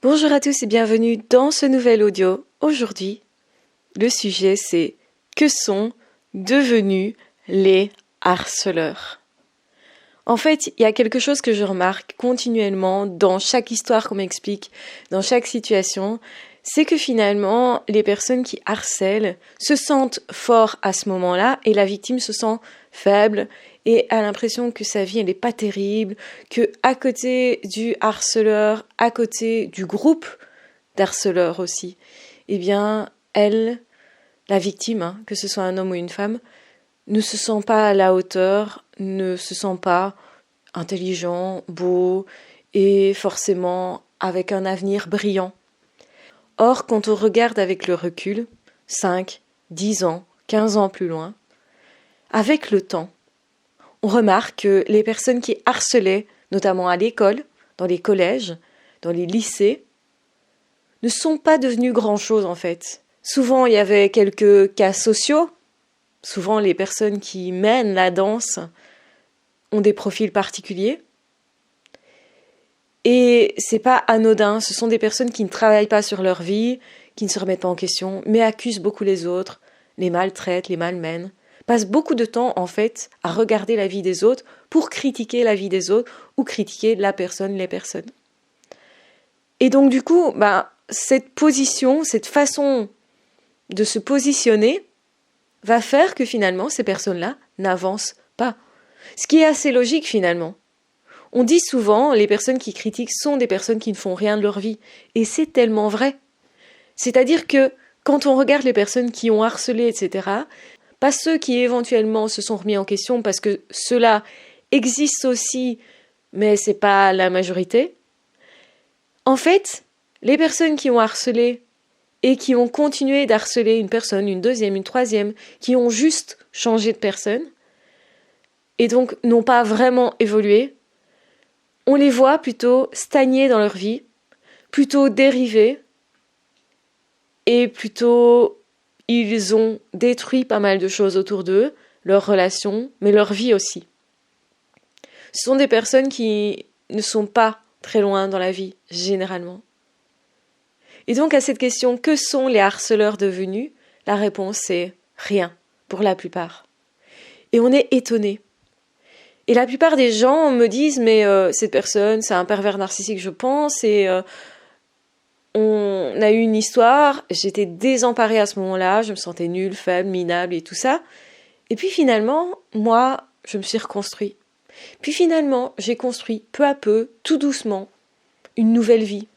Bonjour à tous et bienvenue dans ce nouvel audio. Aujourd'hui, le sujet c'est que sont devenus les harceleurs? En fait, il y a quelque chose que je remarque continuellement dans chaque histoire qu'on m'explique, dans chaque situation, c'est que finalement, les personnes qui harcèlent se sentent forts à ce moment-là et la victime se sent faible et a l'impression que sa vie, elle n'est pas terrible, que à côté du harceleur, à côté du groupe d'harceleurs aussi, eh bien, elle, la victime, que ce soit un homme ou une femme, ne se sent pas à la hauteur, ne se sent pas intelligent, beau et forcément avec un avenir brillant. Or, quand on regarde avec le recul, 5, 10 ans, 15 ans plus loin, avec le temps, on remarque que les personnes qui harcelaient, notamment à l'école, dans les collèges, dans les lycées, ne sont pas devenues grand-chose en fait. Souvent, il y avait quelques cas sociaux. Souvent, les personnes qui mènent la danse ont des profils particuliers. Et c'est pas anodin, ce sont des personnes qui ne travaillent pas sur leur vie, qui ne se remettent pas en question, mais accusent beaucoup les autres, les maltraitent, les malmènent, passent beaucoup de temps en fait à regarder la vie des autres pour critiquer la vie des autres ou critiquer la personne, les personnes. Et donc du coup, cette position, cette façon de se positionner va faire que finalement ces personnes-là n'avancent pas. Ce qui est assez logique finalement. On dit souvent, les personnes qui critiquent sont des personnes qui ne font rien de leur vie. Et c'est tellement vrai. C'est-à-dire que quand on regarde les personnes qui ont harcelé, etc., pas ceux qui éventuellement se sont remis en question, parce que ceux-là existent aussi, mais c'est pas la majorité. En fait, les personnes qui ont harcelé et qui ont continué d'harceler une personne, une deuxième, une troisième, qui ont juste changé de personne, et donc n'ont pas vraiment évolué, on les voit plutôt stagner dans leur vie, plutôt dériver, et plutôt ils ont détruit pas mal de choses autour d'eux, leurs relations, mais leur vie aussi. Ce sont des personnes qui ne sont pas très loin dans la vie, généralement. Et donc à cette question, que sont les harceleurs devenus? La réponse est rien, pour la plupart. Et on est étonné. Et la plupart des gens me disent, mais cette personne, c'est un pervers narcissique, je pense, et on a eu une histoire, j'étais désemparée à ce moment-là, je me sentais nulle, faible, minable et tout ça. Et puis finalement, moi, je me suis reconstruit. Puis finalement, j'ai construit peu à peu, tout doucement, une nouvelle vie.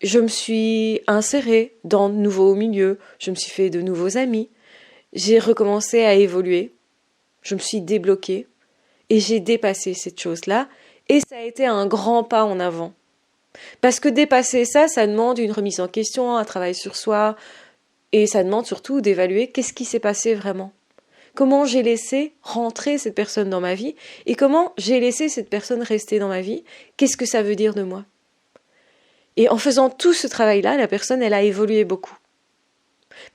Je me suis insérée dans de nouveaux milieux, je me suis fait de nouveaux amis, j'ai recommencé à évoluer, je me suis débloquée et j'ai dépassé cette chose-là et ça a été un grand pas en avant. Parce que dépasser ça, ça demande une remise en question, un travail sur soi et ça demande surtout d'évaluer qu'est-ce qui s'est passé vraiment. Comment j'ai laissé rentrer cette personne dans ma vie et comment j'ai laissé cette personne rester dans ma vie, qu'est-ce que ça veut dire de moi. Et en faisant tout ce travail-là, la personne, elle a évolué beaucoup.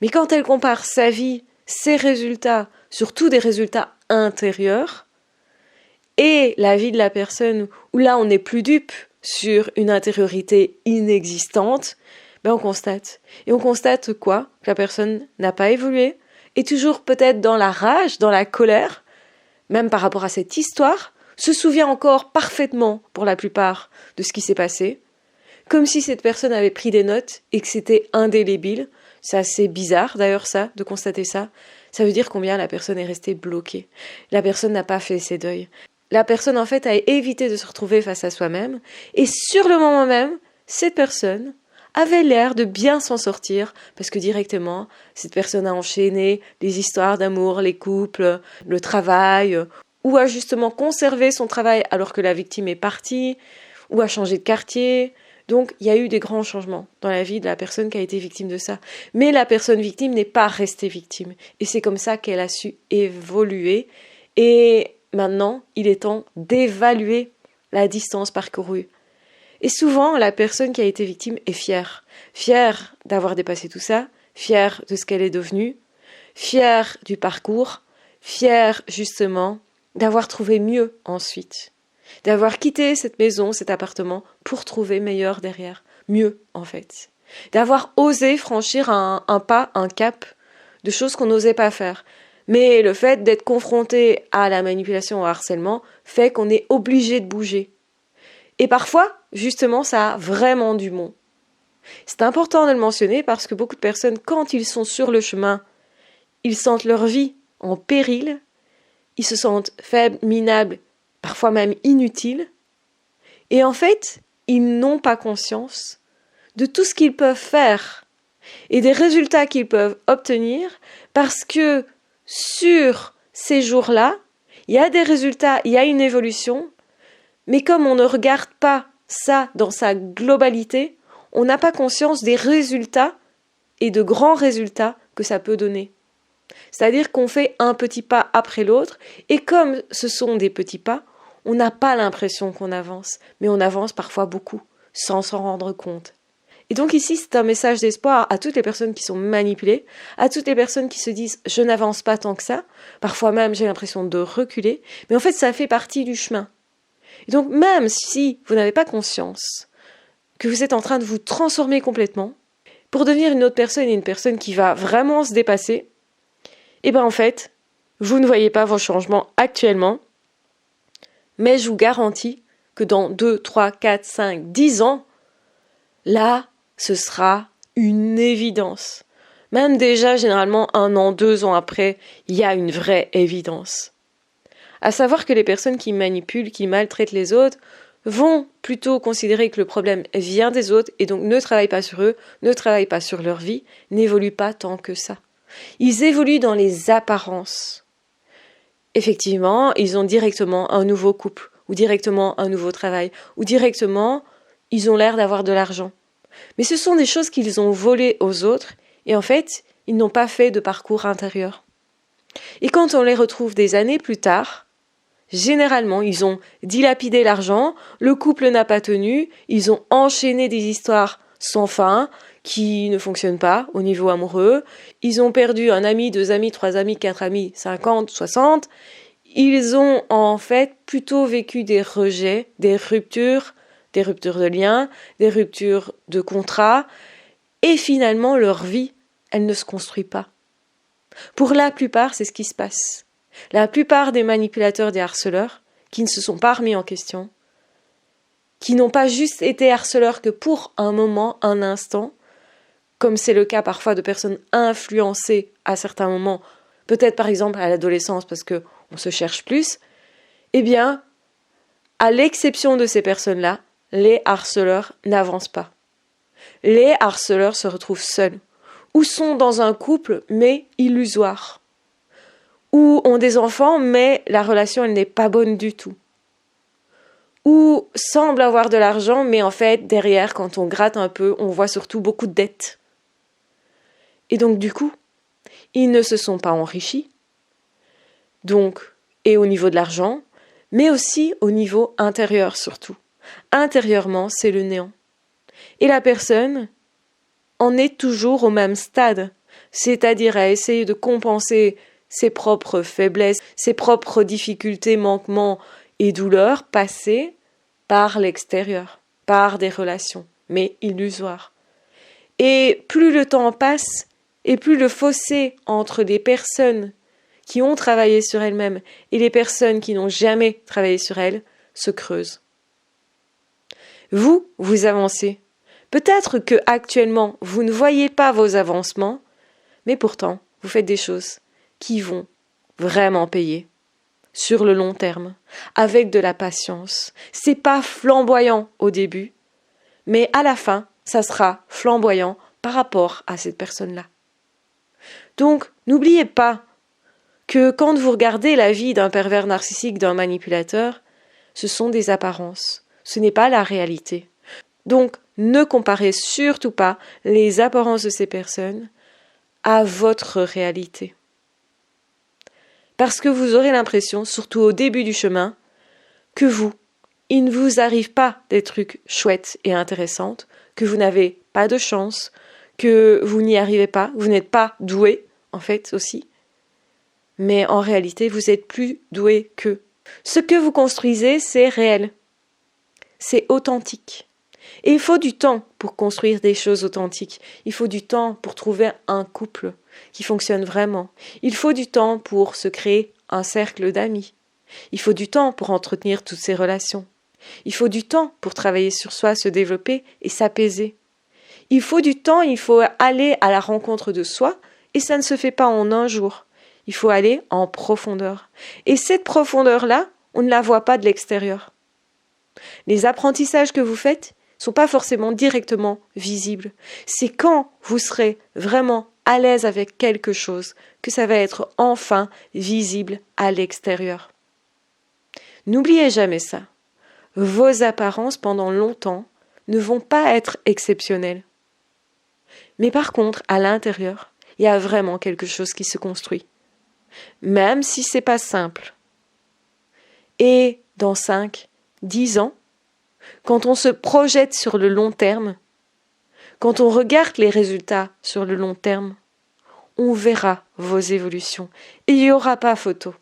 Mais quand elle compare sa vie, ses résultats, surtout des résultats intérieurs, et la vie de la personne, où là on n'est plus dupe sur une intériorité inexistante, on constate. Et on constate quoi? Que la personne n'a pas évolué, est toujours peut-être dans la rage, dans la colère, même par rapport à cette histoire, se souvient encore parfaitement, pour la plupart, de ce qui s'est passé, comme si cette personne avait pris des notes et que c'était indélébile. C'est assez bizarre d'ailleurs ça, de constater ça. Ça veut dire combien la personne est restée bloquée. La personne n'a pas fait ses deuils. La personne en fait a évité de se retrouver face à soi-même et sur le moment même, cette personne avait l'air de bien s'en sortir parce que directement, cette personne a enchaîné les histoires d'amour, les couples, le travail, ou a justement conservé son travail alors que la victime est partie, ou a changé de quartier. Donc, il y a eu des grands changements dans la vie de la personne qui a été victime de ça. Mais la personne victime n'est pas restée victime. Et c'est comme ça qu'elle a su évoluer. Et maintenant, il est temps d'évaluer la distance parcourue. Et souvent, la personne qui a été victime est fière. Fière d'avoir dépassé tout ça, fière de ce qu'elle est devenue, fière du parcours, fière justement d'avoir trouvé mieux ensuite. d'avoir quitté cette maison, cet appartement, pour trouver meilleur derrière, mieux en fait, d'avoir osé franchir un pas, un cap de choses qu'on n'osait pas faire. Mais le fait d'être confronté à la manipulation, au harcèlement, fait qu'on est obligé de bouger. Et parfois, justement, ça a vraiment du bon. C'est important de le mentionner parce que beaucoup de personnes, quand ils sont sur le chemin, ils sentent leur vie en péril, ils se sentent faibles, minables, parfois même inutiles, et en fait, ils n'ont pas conscience de tout ce qu'ils peuvent faire et des résultats qu'ils peuvent obtenir parce que sur ces jours-là, il y a des résultats, il y a une évolution, mais comme on ne regarde pas ça dans sa globalité, on n'a pas conscience des résultats et de grands résultats que ça peut donner. C'est-à-dire qu'on fait un petit pas après l'autre, et comme ce sont des petits pas, on n'a pas l'impression qu'on avance, mais on avance parfois beaucoup, sans s'en rendre compte. Et donc ici, c'est un message d'espoir à toutes les personnes qui sont manipulées, à toutes les personnes qui se disent « je n'avance pas tant que ça », parfois même j'ai l'impression de reculer, mais en fait ça fait partie du chemin. Et donc même si vous n'avez pas conscience que vous êtes en train de vous transformer complètement, pour devenir une autre personne et une personne qui va vraiment se dépasser, et bien en fait, vous ne voyez pas vos changements actuellement, mais je vous garantis que dans 2, 3, 4, 5, 10 ans, là, ce sera une évidence. Même déjà, généralement, 1 an, 2 ans après, il y a une vraie évidence. À savoir que les personnes qui manipulent, qui maltraitent les autres, vont plutôt considérer que le problème vient des autres et donc ne travaillent pas sur eux, ne travaillent pas sur leur vie, n'évoluent pas tant que ça. Ils évoluent dans les apparences. Effectivement, ils ont directement un nouveau couple, ou directement un nouveau travail, ou directement, ils ont l'air d'avoir de l'argent. Mais ce sont des choses qu'ils ont volées aux autres, et en fait, ils n'ont pas fait de parcours intérieur. Et quand on les retrouve des années plus tard, généralement, ils ont dilapidé l'argent, le couple n'a pas tenu, ils ont enchaîné des histoires sans fin, qui ne fonctionnent pas au niveau amoureux. Ils ont perdu un ami, 2 amis, 3 amis, 4 amis, 50, 60. Ils ont en fait plutôt vécu des rejets, des ruptures de liens, des ruptures de contrats. Et finalement, leur vie, elle ne se construit pas. Pour la plupart, c'est ce qui se passe. La plupart des manipulateurs, des harceleurs, qui ne se sont pas remis en question, qui n'ont pas juste été harceleurs que pour un moment, un instant, comme c'est le cas parfois de personnes influencées à certains moments, peut-être par exemple à l'adolescence parce qu'on se cherche plus, eh bien, à l'exception de ces personnes-là, les harceleurs n'avancent pas. Les harceleurs se retrouvent seuls, ou sont dans un couple mais illusoire, ou ont des enfants mais la relation elle n'est pas bonne du tout, ou semblent avoir de l'argent mais en fait derrière quand on gratte un peu on voit surtout beaucoup de dettes. Et donc du coup, ils ne se sont pas enrichis, donc, et au niveau de l'argent, mais aussi au niveau intérieur surtout. Intérieurement, c'est le néant. Et la personne en est toujours au même stade, c'est-à-dire à essayer de compenser ses propres faiblesses, ses propres difficultés, manquements et douleurs passées par l'extérieur, par des relations, mais illusoires. Et plus le temps passe, et plus le fossé entre les personnes qui ont travaillé sur elles-mêmes et les personnes qui n'ont jamais travaillé sur elles se creuse. Vous avancez. Peut-être que actuellement vous ne voyez pas vos avancements, mais pourtant vous faites des choses qui vont vraiment payer sur le long terme, avec de la patience. C'est pas flamboyant au début, mais à la fin, ça sera flamboyant par rapport à cette personne-là. Donc, n'oubliez pas que quand vous regardez la vie d'un pervers narcissique, d'un manipulateur, ce sont des apparences, ce n'est pas la réalité. Donc, ne comparez surtout pas les apparences de ces personnes à votre réalité. Parce que vous aurez l'impression, surtout au début du chemin, que il ne vous arrive pas des trucs chouettes et intéressants, que vous n'avez pas de chance, que vous n'y arrivez pas, vous n'êtes pas doué, en fait, aussi. Mais en réalité, vous êtes plus doué qu'eux. Ce que vous construisez, c'est réel. C'est authentique. Et il faut du temps pour construire des choses authentiques. Il faut du temps pour trouver un couple qui fonctionne vraiment. Il faut du temps pour se créer un cercle d'amis. Il faut du temps pour entretenir toutes ces relations. Il faut du temps pour travailler sur soi, se développer et s'apaiser. Il faut du temps, il faut aller à la rencontre de soi et ça ne se fait pas en un jour. Il faut aller en profondeur. Et cette profondeur-là, on ne la voit pas de l'extérieur. Les apprentissages que vous faites ne sont pas forcément directement visibles. C'est quand vous serez vraiment à l'aise avec quelque chose que ça va être enfin visible à l'extérieur. N'oubliez jamais ça. Vos apparences pendant longtemps ne vont pas être exceptionnelles. Mais par contre, à l'intérieur, il y a vraiment quelque chose qui se construit. Même si c'est pas simple. Et dans 5, 10 ans, quand on se projette sur le long terme, quand on regarde les résultats sur le long terme, on verra vos évolutions. Et il n'y aura pas photo.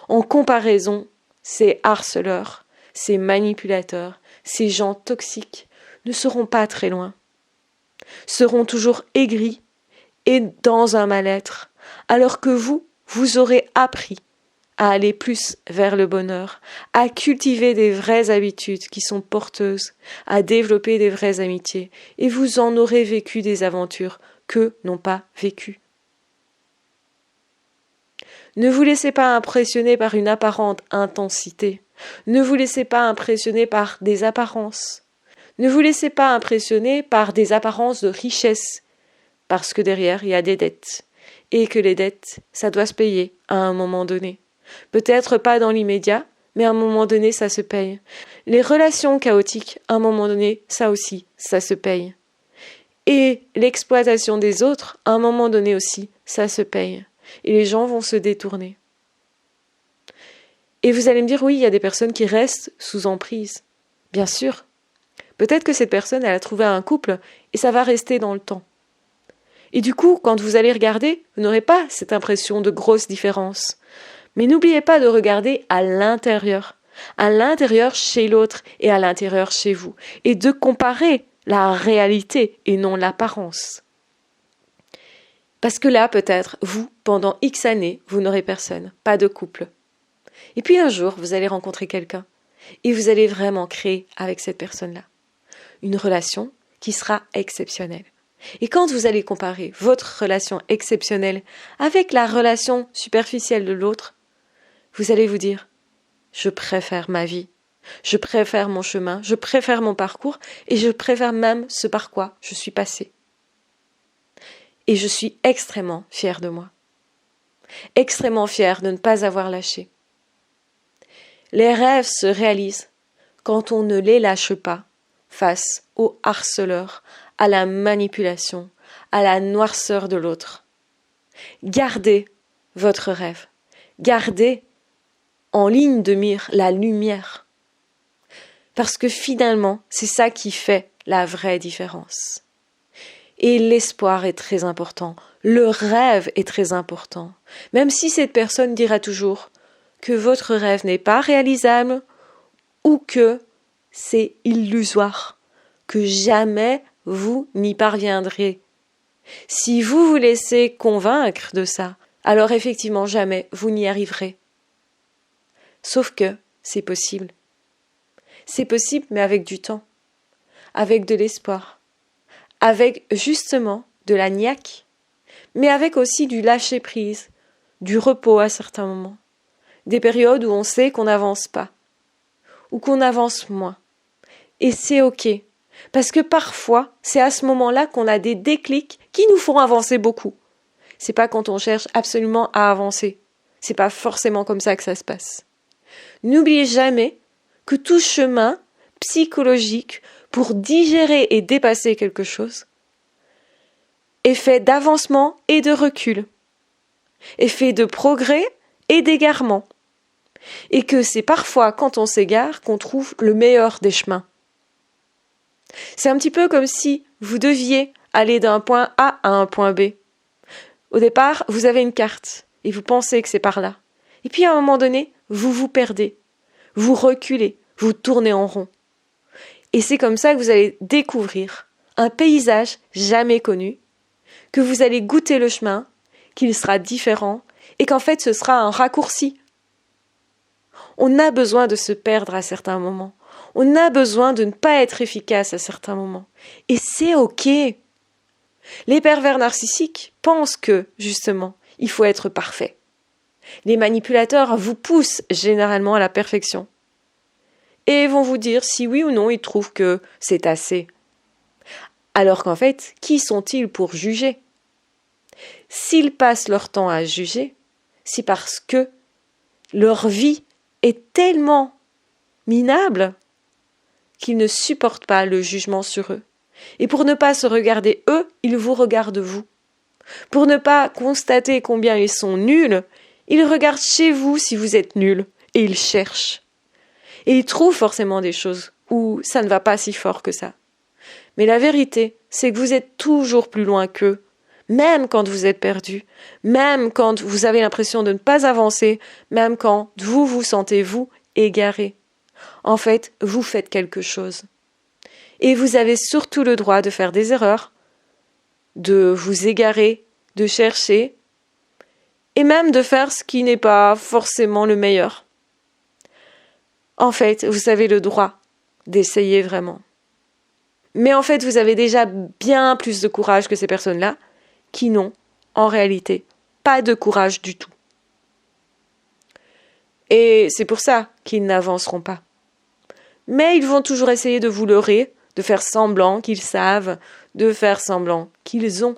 En comparaison, ces harceleurs, ces manipulateurs, ces gens toxiques ne seront pas très loin. Seront toujours aigris et dans un mal-être, alors que vous aurez appris à aller plus vers le bonheur, à cultiver des vraies habitudes qui sont porteuses, à développer des vraies amitiés, et vous en aurez vécu des aventures qu'eux n'ont pas vécues. Ne vous laissez pas impressionner par une apparente intensité. Ne vous laissez pas impressionner par des apparences. Ne vous laissez pas impressionner par des apparences de richesse, parce que derrière, il y a des dettes. Et que les dettes, ça doit se payer à un moment donné. Peut-être pas dans l'immédiat, mais à un moment donné, ça se paye. Les relations chaotiques, à un moment donné, ça aussi, ça se paye. Et l'exploitation des autres, à un moment donné aussi, ça se paye. Et les gens vont se détourner. Et vous allez me dire, oui, il y a des personnes qui restent sous emprise. Bien sûr. Peut-être que cette personne, elle a trouvé un couple et ça va rester dans le temps. Et du coup, quand vous allez regarder, vous n'aurez pas cette impression de grosse différence. Mais n'oubliez pas de regarder à l'intérieur chez l'autre et à l'intérieur chez vous, et de comparer la réalité et non l'apparence. Parce que là, peut-être, vous, pendant X années, vous n'aurez personne, pas de couple. Et puis un jour, vous allez rencontrer quelqu'un, et vous allez vraiment créer avec cette personne-là une relation qui sera exceptionnelle. Et quand vous allez comparer votre relation exceptionnelle avec la relation superficielle de l'autre, vous allez vous dire « Je préfère ma vie, je préfère mon chemin, je préfère mon parcours et je préfère même ce par quoi je suis passée. » Et je suis extrêmement fière de moi. Extrêmement fière de ne pas avoir lâché. Les rêves se réalisent quand on ne les lâche pas face au harceleur, à la manipulation, à la noirceur de l'autre. Gardez votre rêve. Gardez en ligne de mire la lumière. Parce que finalement, c'est ça qui fait la vraie différence. Et l'espoir est très important. Le rêve est très important. Même si cette personne dira toujours que votre rêve n'est pas réalisable ou que c'est illusoire, que jamais vous n'y parviendrez. Si vous vous laissez convaincre de ça, alors effectivement jamais vous n'y arriverez. Sauf que c'est possible. C'est possible, mais avec du temps, avec de l'espoir, avec justement de la niaque, mais avec aussi du lâcher-prise, du repos à certains moments, des périodes où on sait qu'on n'avance pas, ou qu'on avance moins. Et c'est ok, parce que parfois, c'est à ce moment-là qu'on a des déclics qui nous font avancer beaucoup. C'est pas quand on cherche absolument à avancer. C'est pas forcément comme ça que ça se passe. N'oubliez jamais que tout chemin psychologique pour digérer et dépasser quelque chose est fait d'avancement et de recul, est fait de progrès et d'égarement, et que c'est parfois quand on s'égare qu'on trouve le meilleur des chemins. C'est un petit peu comme si vous deviez aller d'un point A à un point B. Au départ, vous avez une carte et vous pensez que c'est par là. Et puis à un moment donné, vous vous perdez, vous reculez, vous tournez en rond. Et c'est comme ça que vous allez découvrir un paysage jamais connu, que vous allez goûter le chemin, qu'il sera différent et qu'en fait ce sera un raccourci. On a besoin de se perdre à certains moments. On a besoin de ne pas être efficace à certains moments. Et c'est OK. Les pervers narcissiques pensent que, justement, il faut être parfait. Les manipulateurs vous poussent généralement à la perfection. Et vont vous dire si oui ou non ils trouvent que c'est assez. Alors qu'en fait, qui sont-ils pour juger ? S'ils passent leur temps à juger, c'est parce que leur vie est tellement minable qu'ils ne supportent pas le jugement sur eux. Et pour ne pas se regarder eux, ils vous regardent vous. Pour ne pas constater combien ils sont nuls, ils regardent chez vous si vous êtes nuls et ils cherchent. Et ils trouvent forcément des choses où ça ne va pas si fort que ça. Mais la vérité, c'est que vous êtes toujours plus loin qu'eux, même quand vous êtes perdu, même quand vous avez l'impression de ne pas avancer, même quand vous vous sentez, vous, égaré. En fait, vous faites quelque chose. Et vous avez surtout le droit de faire des erreurs, de vous égarer, de chercher, et même de faire ce qui n'est pas forcément le meilleur. En fait, vous avez le droit d'essayer vraiment. Mais en fait, vous avez déjà bien plus de courage que ces personnes-là, qui n'ont, en réalité, pas de courage du tout. Et c'est pour ça qu'ils n'avanceront pas. Mais ils vont toujours essayer de vous leurrer, de faire semblant qu'ils savent, de faire semblant qu'ils ont.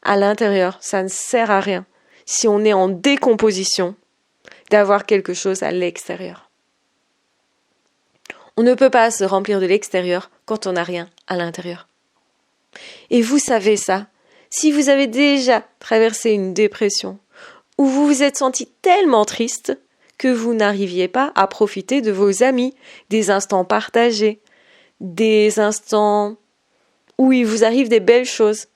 À l'intérieur, ça ne sert à rien, si on est en décomposition, d'avoir quelque chose à l'extérieur. On ne peut pas se remplir de l'extérieur quand on n'a rien à l'intérieur. Et vous savez ça, si vous avez déjà traversé une dépression, où vous vous êtes senti tellement triste que vous n'arriviez pas à profiter de vos amis, des instants partagés, des instants où il vous arrive des belles choses.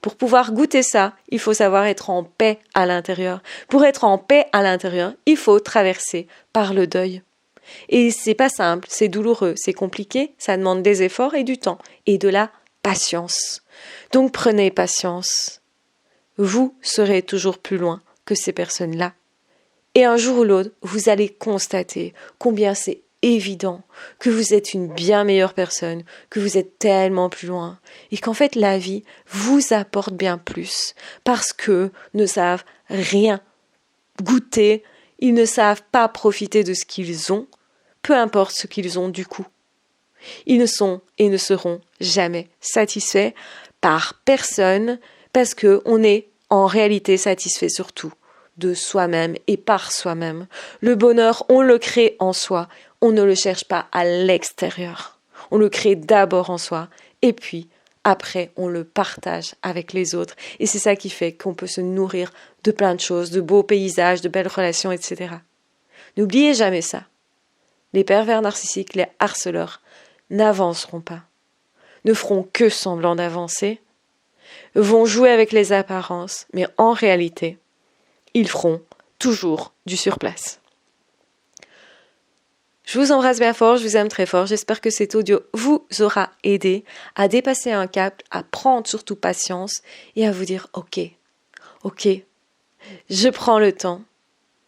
Pour pouvoir goûter ça, il faut savoir être en paix à l'intérieur. Pour être en paix à l'intérieur, il faut traverser par le deuil. Et c'est pas simple, c'est douloureux, c'est compliqué, ça demande des efforts et du temps, et de la patience. Donc prenez patience. Vous serez toujours plus loin que ces personnes-là. Et un jour ou l'autre, vous allez constater combien c'est évident que vous êtes une bien meilleure personne, que vous êtes tellement plus loin, et qu'en fait la vie vous apporte bien plus, parce qu'eux ne savent rien goûter, ils ne savent pas profiter de ce qu'ils ont, peu importe ce qu'ils ont du coup. Ils ne sont et ne seront jamais satisfaits par personne, parce qu'on est en réalité satisfait surtout de soi-même et par soi-même. Le bonheur, on le crée en soi, on ne le cherche pas à l'extérieur. On le crée d'abord en soi, et puis après on le partage avec les autres. Et c'est ça qui fait qu'on peut se nourrir de plein de choses, de beaux paysages, de belles relations, etc. N'oubliez jamais ça. Les pervers narcissiques, les harceleurs, n'avanceront pas, ne feront que semblant d'avancer, vont jouer avec les apparences, mais en réalité, ils feront toujours du surplace. Je vous embrasse bien fort, je vous aime très fort. J'espère que cet audio vous aura aidé à dépasser un cap, à prendre surtout patience et à vous dire ok, je prends le temps.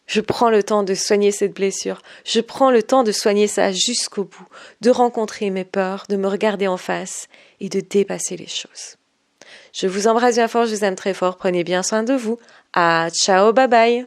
Je prends le temps de soigner cette blessure. Je prends le temps de soigner ça jusqu'au bout, de rencontrer mes peurs, de me regarder en face et de dépasser les choses. Je vous embrasse bien fort, je vous aime très fort. Prenez bien soin de vous. Ciao, bye bye.